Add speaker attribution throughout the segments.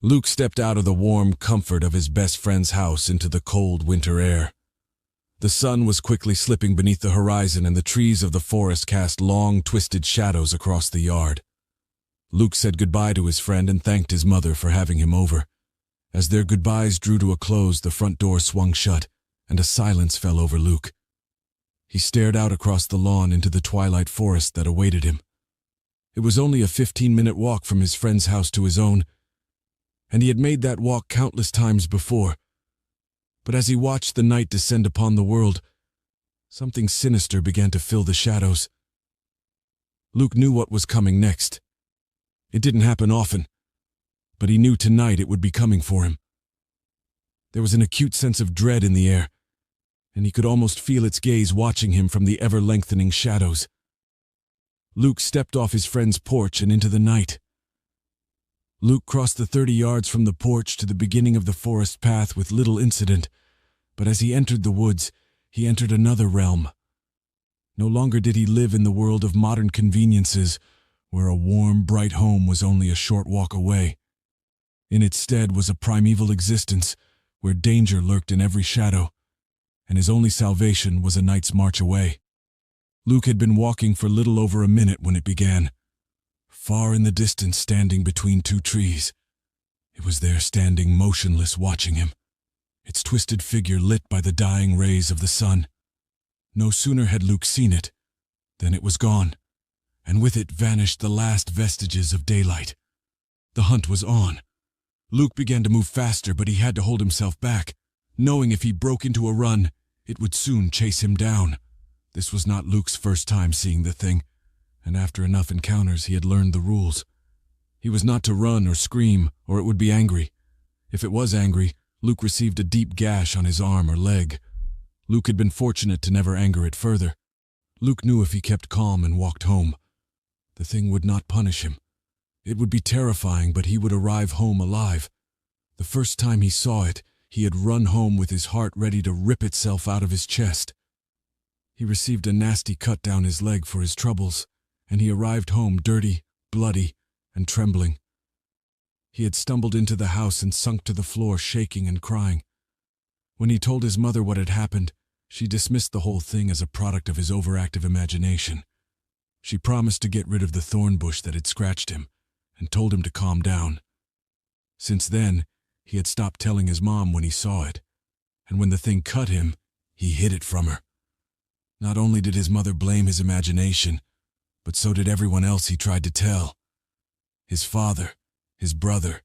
Speaker 1: Luke stepped out of the warm comfort of his best friend's house into the cold winter air. The sun was quickly slipping beneath the horizon, and the trees of the forest cast long, twisted shadows across the yard. Luke said goodbye to his friend and thanked his mother for having him over. As their goodbyes drew to a close, the front door swung shut, and a silence fell over Luke. He stared out across the lawn into the twilight forest that awaited him. It was only a 15-minute walk from his friend's house to his own, and he had made that walk countless times before. But as he watched the night descend upon the world, something sinister began to fill the shadows. Luke knew what was coming next. It didn't happen often, but he knew tonight it would be coming for him. There was an acute sense of dread in the air, and he could almost feel its gaze watching him from the ever-lengthening shadows. Luke stepped off his friend's porch and into the night. Luke crossed the 30 yards from the porch to the beginning of the forest path with little incident, but as he entered the woods, he entered another realm. No longer did he live in the world of modern conveniences, where a warm, bright home was only a short walk away. In its stead was a primeval existence, where danger lurked in every shadow, and his only salvation was a night's march away. Luke had been walking for little over a minute when it began. Far in the distance, standing between two trees, it was there standing motionless, watching him, its twisted figure lit by the dying rays of the sun. No sooner had Luke seen it than it was gone, and with it vanished the last vestiges of daylight. The hunt was on. Luke began to move faster, but he had to hold himself back, knowing if he broke into a run, it would soon chase him down. This was not Luke's first time seeing the thing, and after enough encounters he had learned the rules. He was not to run or scream, or it would be angry. If it was angry, Luke received a deep gash on his arm or leg. Luke had been fortunate to never anger it further. Luke knew if he kept calm and walked home, the thing would not punish him. It would be terrifying, but he would arrive home alive. The first time he saw it, he had run home with his heart ready to rip itself out of his chest. He received a nasty cut down his leg for his troubles, and he arrived home dirty, bloody, and trembling. He had stumbled into the house and sunk to the floor, shaking and crying. When he told his mother what had happened, she dismissed the whole thing as a product of his overactive imagination. She promised to get rid of the thorn bush that had scratched him, and told him to calm down. Since then, he had stopped telling his mom when he saw it, and when the thing cut him, he hid it from her. Not only did his mother blame his imagination, but so did everyone else he tried to tell. His father, his brother,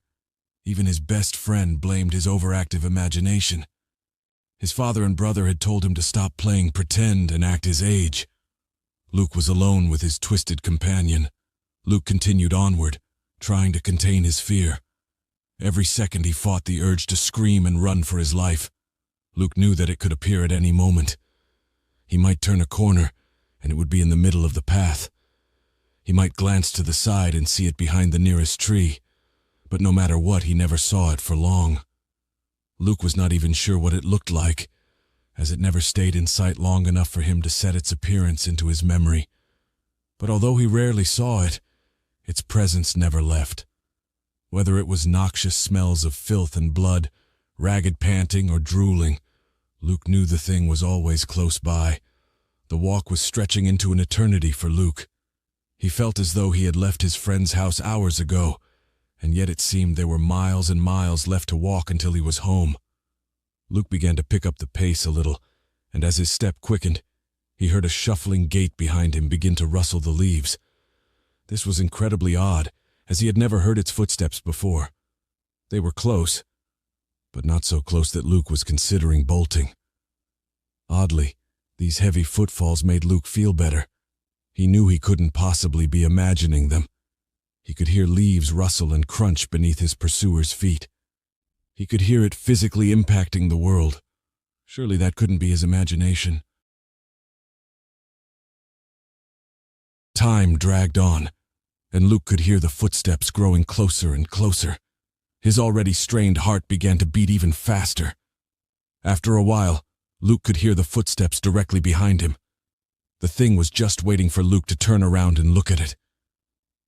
Speaker 1: even his best friend blamed his overactive imagination. His father and brother had told him to stop playing pretend and act his age. Luke was alone with his twisted companion. Luke continued onward, trying to contain his fear. Every second he fought the urge to scream and run for his life. Luke knew that it could appear at any moment. He might turn a corner, and it would be in the middle of the path. He might glance to the side and see it behind the nearest tree, but no matter what, he never saw it for long. Luke was not even sure what it looked like, as it never stayed in sight long enough for him to set its appearance into his memory. But although he rarely saw it, its presence never left. Whether it was noxious smells of filth and blood, ragged panting, or drooling, Luke knew the thing was always close by. The walk was stretching into an eternity for Luke. He felt as though he had left his friend's house hours ago, and yet it seemed there were miles and miles left to walk until he was home. Luke began to pick up the pace a little, and as his step quickened, he heard a shuffling gait behind him begin to rustle the leaves. This was incredibly odd, as he had never heard its footsteps before. They were close, but not so close that Luke was considering bolting. Oddly, these heavy footfalls made Luke feel better. He knew he couldn't possibly be imagining them. He could hear leaves rustle and crunch beneath his pursuer's feet. He could hear it physically impacting the world. Surely that couldn't be his imagination. Time dragged on, and Luke could hear the footsteps growing closer and closer. His already strained heart began to beat even faster. After a while, Luke could hear the footsteps directly behind him. The thing was just waiting for Luke to turn around and look at it.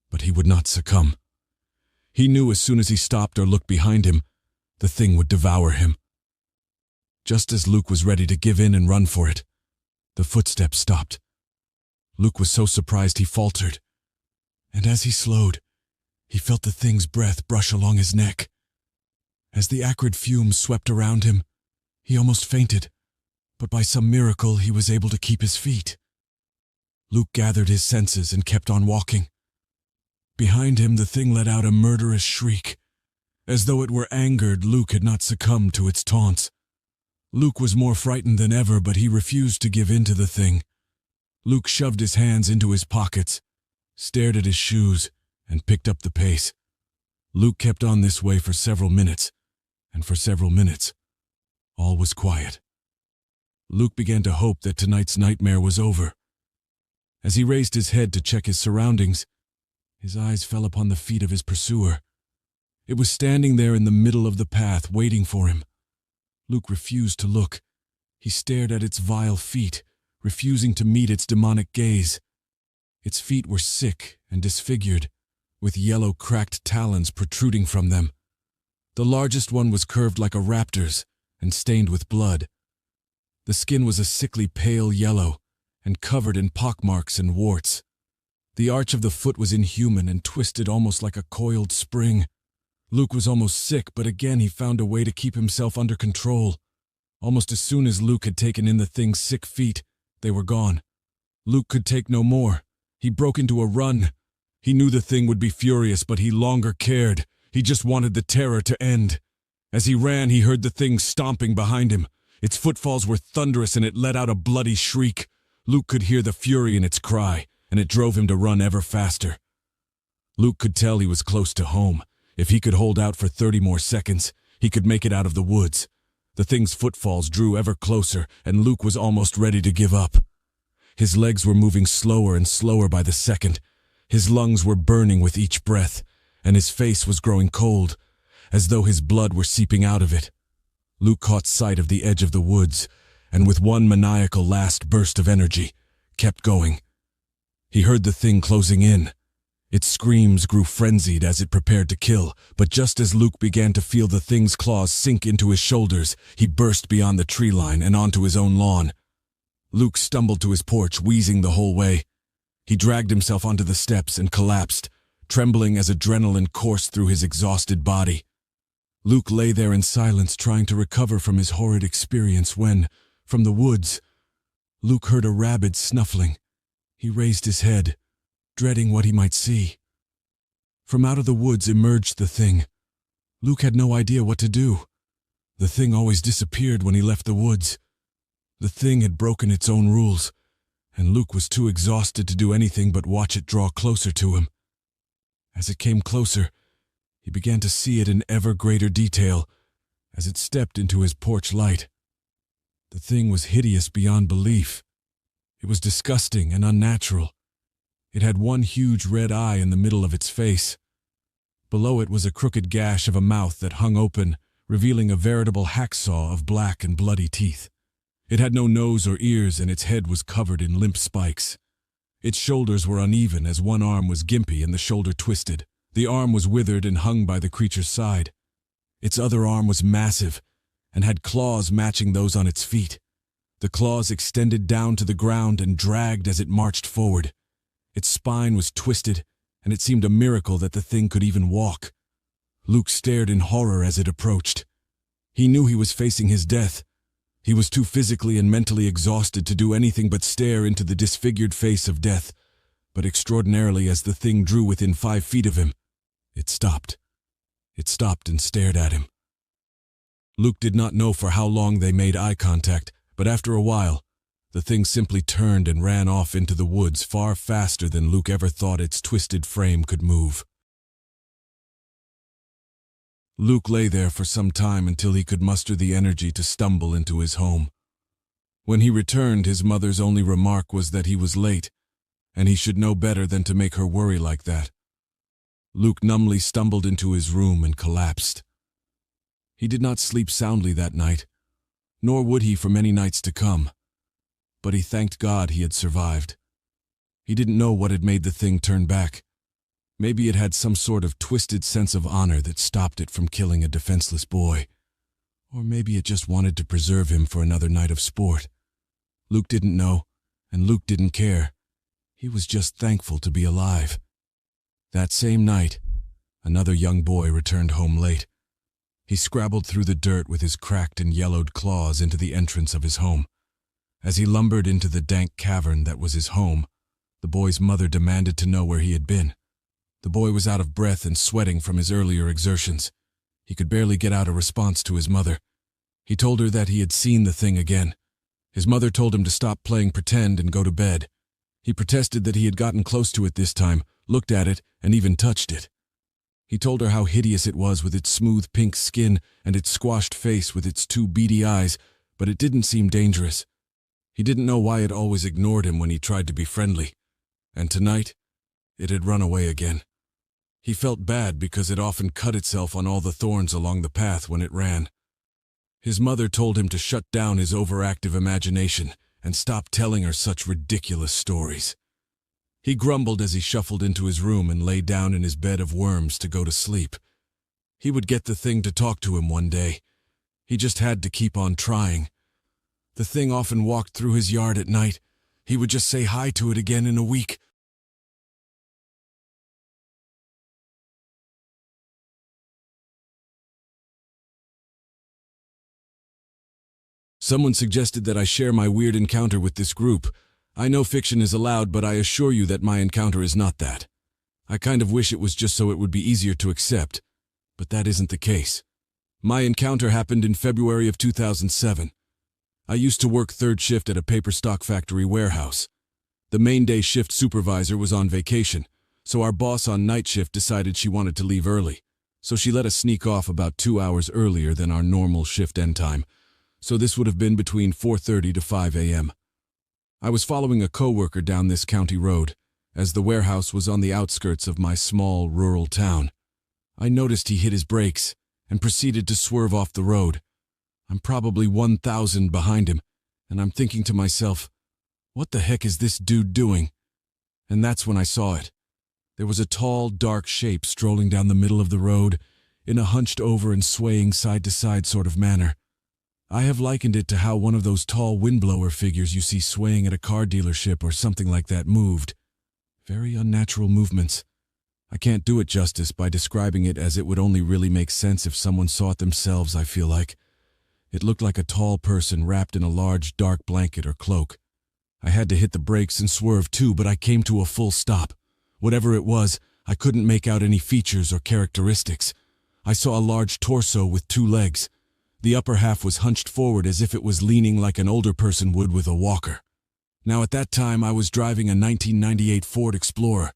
Speaker 1: But he would not succumb. He knew as soon as he stopped or looked behind him, the thing would devour him. Just as Luke was ready to give in and run for it, the footsteps stopped. Luke was so surprised he faltered, and as he slowed, he felt the thing's breath brush along his neck. As the acrid fumes swept around him, he almost fainted, but by some miracle he was able to keep his feet. Luke gathered his senses and kept on walking. Behind him, the thing let out a murderous shriek. As though it were angered, Luke had not succumbed to its taunts. Luke was more frightened than ever, but he refused to give in to the thing. Luke shoved his hands into his pockets, stared at his shoes, and picked up the pace. Luke kept on this way for several minutes, and for several minutes, all was quiet. Luke began to hope that tonight's nightmare was over. As he raised his head to check his surroundings, his eyes fell upon the feet of his pursuer. It was standing there in the middle of the path, waiting for him. Luke refused to look. He stared at its vile feet, refusing to meet its demonic gaze. Its feet were sick and disfigured, with yellow cracked talons protruding from them. The largest one was curved like a raptor's and stained with blood. The skin was a sickly pale yellow and covered in pockmarks and warts. The arch of the foot was inhuman and twisted almost like a coiled spring. Luke was almost sick, but again he found a way to keep himself under control. Almost as soon as Luke had taken in the thing's sick feet, they were gone. Luke could take no more. He broke into a run. He knew the thing would be furious, but he longer cared. He just wanted the terror to end. As he ran, he heard the thing stomping behind him. Its footfalls were thunderous and it let out a bloody shriek. Luke could hear the fury in its cry, and it drove him to run ever faster. Luke could tell he was close to home. If he could hold out for 30 more seconds, he could make it out of the woods. The thing's footfalls drew ever closer, and Luke was almost ready to give up. His legs were moving slower and slower by the second. His lungs were burning with each breath, and his face was growing cold, as though his blood were seeping out of it. Luke caught sight of the edge of the woods, and with one maniacal last burst of energy, kept going. He heard the thing closing in. Its screams grew frenzied as it prepared to kill, but just as Luke began to feel the thing's claws sink into his shoulders, he burst beyond the tree line and onto his own lawn. Luke stumbled to his porch, wheezing the whole way. He dragged himself onto the steps and collapsed, trembling as adrenaline coursed through his exhausted body. Luke lay there in silence, trying to recover from his horrid experience when, from the woods, Luke heard a rabid snuffling. He raised his head, dreading what he might see. From out of the woods emerged the thing. Luke had no idea what to do. The thing always disappeared when he left the woods. The thing had broken its own rules, and Luke was too exhausted to do anything but watch it draw closer to him. As it came closer, he began to see it in ever greater detail as it stepped into his porch light. The thing was hideous beyond belief. It was disgusting and unnatural. It had one huge red eye in the middle of its face. Below it was a crooked gash of a mouth that hung open, revealing a veritable hacksaw of black and bloody teeth. It had no nose or ears, and its head was covered in limp spikes. Its shoulders were uneven, as one arm was gimpy and the shoulder twisted. The arm was withered and hung by the creature's side. Its other arm was massive and had claws matching those on its feet. The claws extended down to the ground and dragged as it marched forward. Its spine was twisted, and it seemed a miracle that the thing could even walk. Luke stared in horror as it approached. He knew he was facing his death. He was too physically and mentally exhausted to do anything but stare into the disfigured face of death. But extraordinarily, as the thing drew within 5 feet of him, it stopped. It stopped and stared at him. Luke did not know for how long they made eye contact, but after a while, the thing simply turned and ran off into the woods far faster than Luke ever thought its twisted frame could move. Luke lay there for some time until he could muster the energy to stumble into his home. When he returned, his mother's only remark was that he was late, and he should know better than to make her worry like that. Luke numbly stumbled into his room and collapsed. He did not sleep soundly that night, nor would he for many nights to come. But he thanked God he had survived. He didn't know what had made the thing turn back. Maybe it had some sort of twisted sense of honor that stopped it from killing a defenseless boy. Or maybe it just wanted to preserve him for another night of sport. Luke didn't know, and Luke didn't care. He was just thankful to be alive. That same night, another young boy returned home late. He scrabbled through the dirt with his cracked and yellowed claws into the entrance of his home. As he lumbered into the dank cavern that was his home, the boy's mother demanded to know where he had been. The boy was out of breath and sweating from his earlier exertions. He could barely get out a response to his mother. He told her that he had seen the thing again. His mother told him to stop playing pretend and go to bed. He protested that he had gotten close to it this time, looked at it, and even touched it. He told her how hideous it was with its smooth pink skin and its squashed face with its two beady eyes, but it didn't seem dangerous. He didn't know why it always ignored him when he tried to be friendly. And tonight, it had run away again. He felt bad because it often cut itself on all the thorns along the path when it ran. His mother told him to shut down his overactive imagination and stop telling her such ridiculous stories. He grumbled as he shuffled into his room and lay down in his bed of worms to go to sleep. He would get the thing to talk to him one day. He just had to keep on trying. The thing often walked through his yard at night. He would just say hi to it again in a week. Someone suggested that I share my weird encounter with this group. I know fiction is allowed, but I assure you that my encounter is not that. I kind of wish it was just so it would be easier to accept, but that isn't the case. My encounter happened in February of 2007. I used to work third shift at a paper stock factory warehouse. The main day shift supervisor was on vacation, so our boss on night shift decided she wanted to leave early. So she let us sneak off about 2 hours earlier than our normal shift end time. So this would have been between 4:30 to 5 a.m. I was following a coworker down this county road, as the warehouse was on the outskirts of my small rural town. I noticed he hit his brakes and proceeded to swerve off the road. I'm probably 1,000 behind him, and I'm thinking to myself, what the heck is this dude doing? And that's when I saw it. There was a tall, dark shape strolling down the middle of the road in a hunched over and swaying side-to-side sort of manner. I have likened it to how one of those tall windblower figures you see swaying at a car dealership or something like that moved. Very unnatural movements. I can't do it justice by describing it, as it would only really make sense if someone saw it themselves, I feel like. It looked like a tall person wrapped in a large dark blanket or cloak. I had to hit the brakes and swerve too, but I came to a full stop. Whatever it was, I couldn't make out any features or characteristics. I saw a large torso with 2 legs. The upper half was hunched forward as if it was leaning like an older person would with a walker. Now at that time I was driving a 1998 Ford Explorer,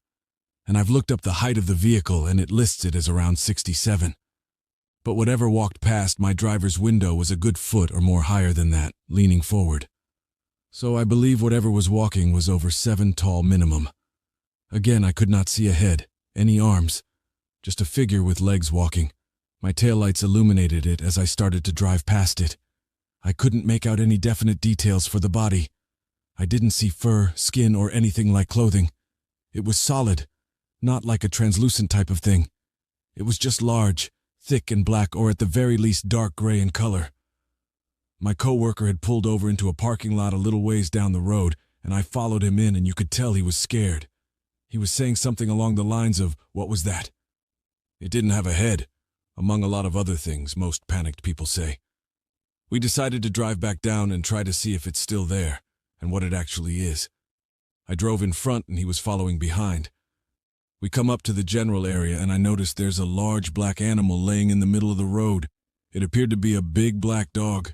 Speaker 1: and I've looked up the height of the vehicle and it lists it as around 67. But whatever walked past my driver's window was a good foot or more higher than that, leaning forward. So I believe whatever was walking was over 7 tall minimum. Again, I could not see a head, any arms, just a figure with legs walking. My taillights illuminated it as I started to drive past it. I couldn't make out any definite details for the body. I didn't see fur, skin, or anything like clothing. It was solid, not like a translucent type of thing. It was just large, thick and black, or at the very least dark gray in color. My coworker had pulled over into a parking lot a little ways down the road, and I followed him in, and you could tell he was scared. He was saying something along the lines of, "What was that?" It didn't have a head, among a lot of other things most panicked people say. We decided to drive back down and try to see if it's still there, and what it actually is. I drove in front and he was following behind. We come up to the general area and I noticed there's a large black animal laying in the middle of the road. It appeared to be a big black dog.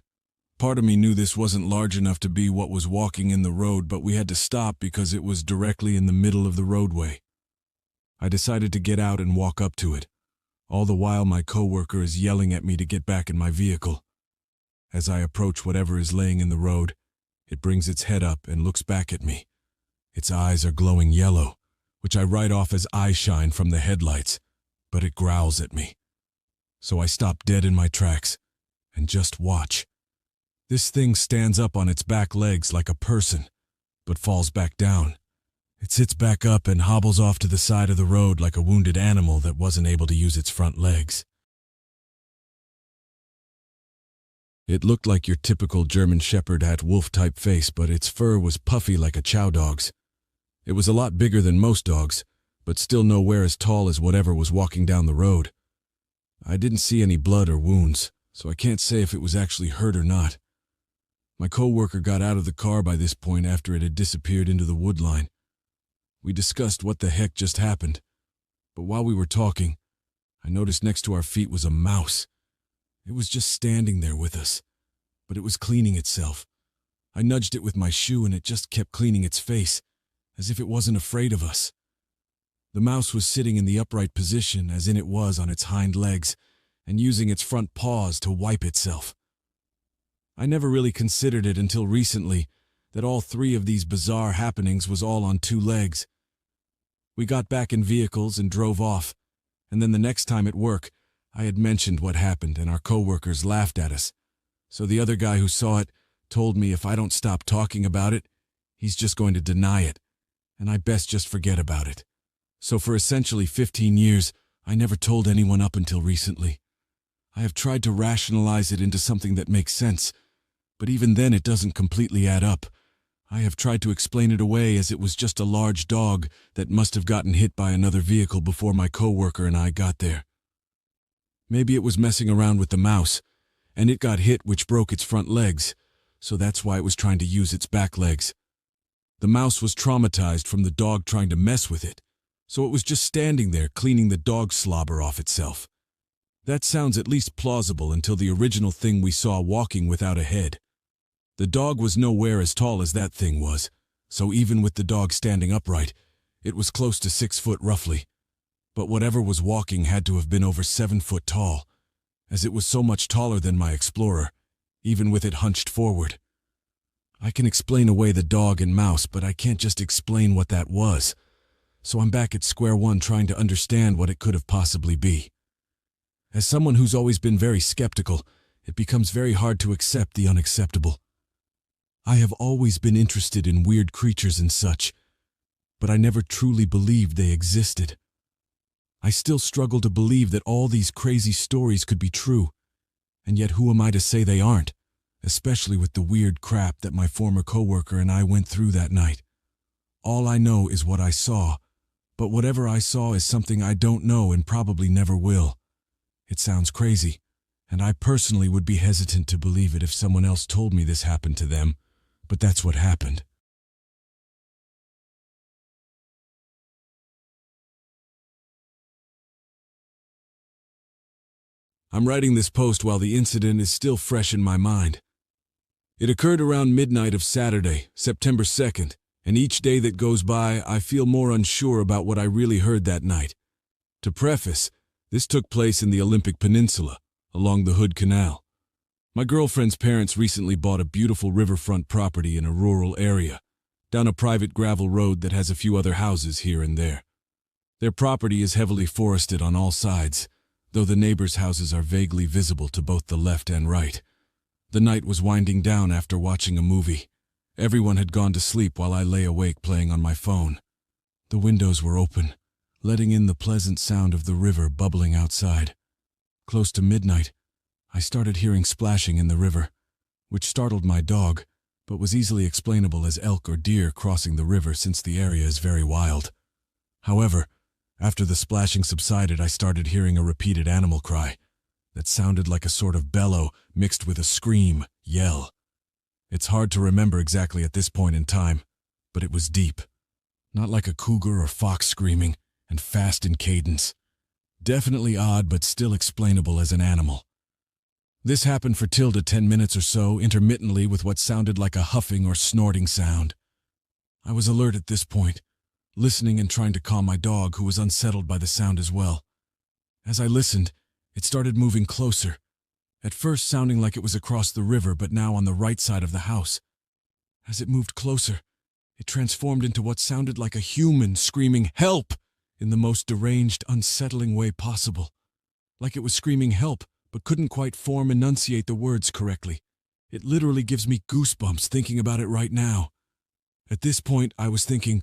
Speaker 1: Part of me knew this wasn't large enough to be what was walking in the road, but we had to stop because it was directly in the middle of the roadway. I decided to get out and walk up to it. All the while my coworker is yelling at me to get back in my vehicle. As I approach whatever is laying in the road, it brings its head up and looks back at me. Its eyes are glowing yellow, which I write off as eye shine from the headlights, but it growls at me. So I stop dead in my tracks and just watch. This thing stands up on its back legs like a person, but falls back down. It sits back up and hobbles off to the side of the road like a wounded animal that wasn't able to use its front legs. It looked like your typical German Shepherd hat wolf-type face, but its fur was puffy like a chow dog's. It was a lot bigger than most dogs, but still nowhere as tall as whatever was walking down the road. I didn't see any blood or wounds, so I can't say if it was actually hurt or not. My co-worker got out of the car by this point after it had disappeared into the wood line. We discussed what the heck just happened, but while we were talking, I noticed next to our feet was a mouse. It was just standing there with us, but it was cleaning itself. I nudged it with my shoe and it just kept cleaning its face, as if it wasn't afraid of us. The mouse was sitting in the upright position as in it was on its hind legs and using its front paws to wipe itself. I never really considered it until recently that all three of these bizarre happenings was all on two legs. We got back in vehicles and drove off, and then the next time at work, I had mentioned what happened and our coworkers laughed at us. So the other guy who saw it told me if I don't stop talking about it, he's just going to deny it, and I best just forget about it. So for essentially 15 years, I never told anyone up until recently. I have tried to rationalize it into something that makes sense, but even then it doesn't completely add up. I have tried to explain it away as it was just a large dog that must have gotten hit by another vehicle before my coworker and I got there. Maybe it was messing around with the mouse, and it got hit which broke its front legs, so that's why it was trying to use its back legs. The mouse was traumatized from the dog trying to mess with it, so it was just standing there cleaning the dog slobber off itself. That sounds at least plausible until the original thing we saw walking without a head. The dog was nowhere as tall as that thing was, so even with the dog standing upright, it was close to 6 foot roughly. But whatever was walking had to have been over 7 foot tall, as it was so much taller than my Explorer, even with it hunched forward. I can explain away the dog and mouse, but I can't just explain what that was. So I'm back at square one trying to understand what it could have possibly be. As someone who's always been very skeptical, it becomes very hard to accept the unacceptable. I have always been interested in weird creatures and such, but I never truly believed they existed. I still struggle to believe that all these crazy stories could be true, and yet who am I to say they aren't, especially with the weird crap that my former coworker and I went through that night. All I know is what I saw, but whatever I saw is something I don't know and probably never will. It sounds crazy, and I personally would be hesitant to believe it if someone else told me this happened to them, but that's what happened. I'm writing this post while the incident is still fresh in my mind. It occurred around midnight of Saturday, September 2nd, and each day that goes by, I feel more unsure about what I really heard that night. To preface, this took place in the Olympic Peninsula, along the Hood Canal. My girlfriend's parents recently bought a beautiful riverfront property in a rural area, down a private gravel road that has a few other houses here and there. Their property is heavily forested on all sides, though the neighbors' houses are vaguely visible to both the left and right. The night was winding down after watching a movie. Everyone had gone to sleep while I lay awake playing on my phone. The windows were open, letting in the pleasant sound of the river bubbling outside. Close to midnight, I started hearing splashing in the river, which startled my dog, but was easily explainable as elk or deer crossing the river since the area is very wild. However, after the splashing subsided, I started hearing a repeated animal cry that sounded like a sort of bellow mixed with a scream, yell. It's hard to remember exactly at this point in time, but it was deep. Not like a cougar or fox screaming, and fast in cadence. Definitely odd, but still explainable as an animal. This happened for Tilda 10 minutes or so, intermittently with what sounded like a huffing or snorting sound. I was alert at this point, listening and trying to calm my dog, who was unsettled by the sound as well. As I listened, it started moving closer, at first sounding like it was across the river, but now on the right side of the house. As it moved closer, it transformed into what sounded like a human screaming, "Help!" in the most deranged, unsettling way possible. Like it was screaming help, but couldn't quite enunciate the words correctly. It literally gives me goosebumps thinking about it right now. At this point, I was thinking,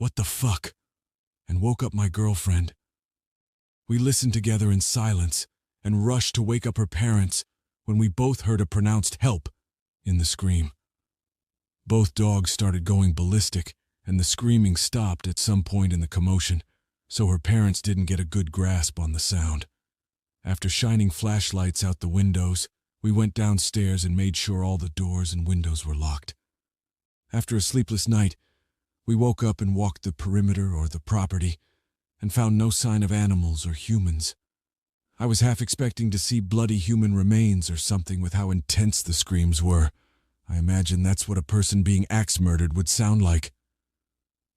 Speaker 1: "What the fuck?" and woke up my girlfriend. We listened together in silence and rushed to wake up her parents when we both heard a pronounced "help" in the scream. Both dogs started going ballistic, and the screaming stopped at some point in the commotion, so her parents didn't get a good grasp on the sound. After shining flashlights out the windows, we went downstairs and made sure all the doors and windows were locked. After a sleepless night, we woke up and walked the perimeter or the property and found no sign of animals or humans. I was half expecting to see bloody human remains or something with how intense the screams were. I imagine that's what a person being axe murdered would sound like.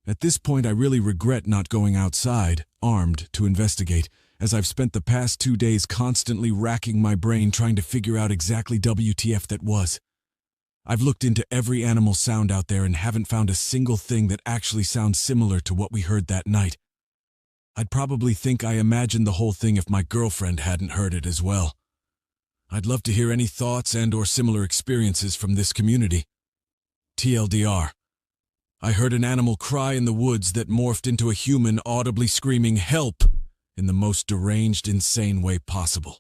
Speaker 1: At this point, I really regret not going outside, armed, to investigate, as I've spent the past 2 days constantly racking my brain trying to figure out exactly WTF that was. I've looked into every animal sound out there and haven't found a single thing that actually sounds similar to what we heard that night. I'd probably think I imagined the whole thing if my girlfriend hadn't heard it as well. I'd love to hear any thoughts and/or similar experiences from this community. TLDR. I heard an animal cry in the woods that morphed into a human audibly screaming "help" in the most deranged, insane way possible.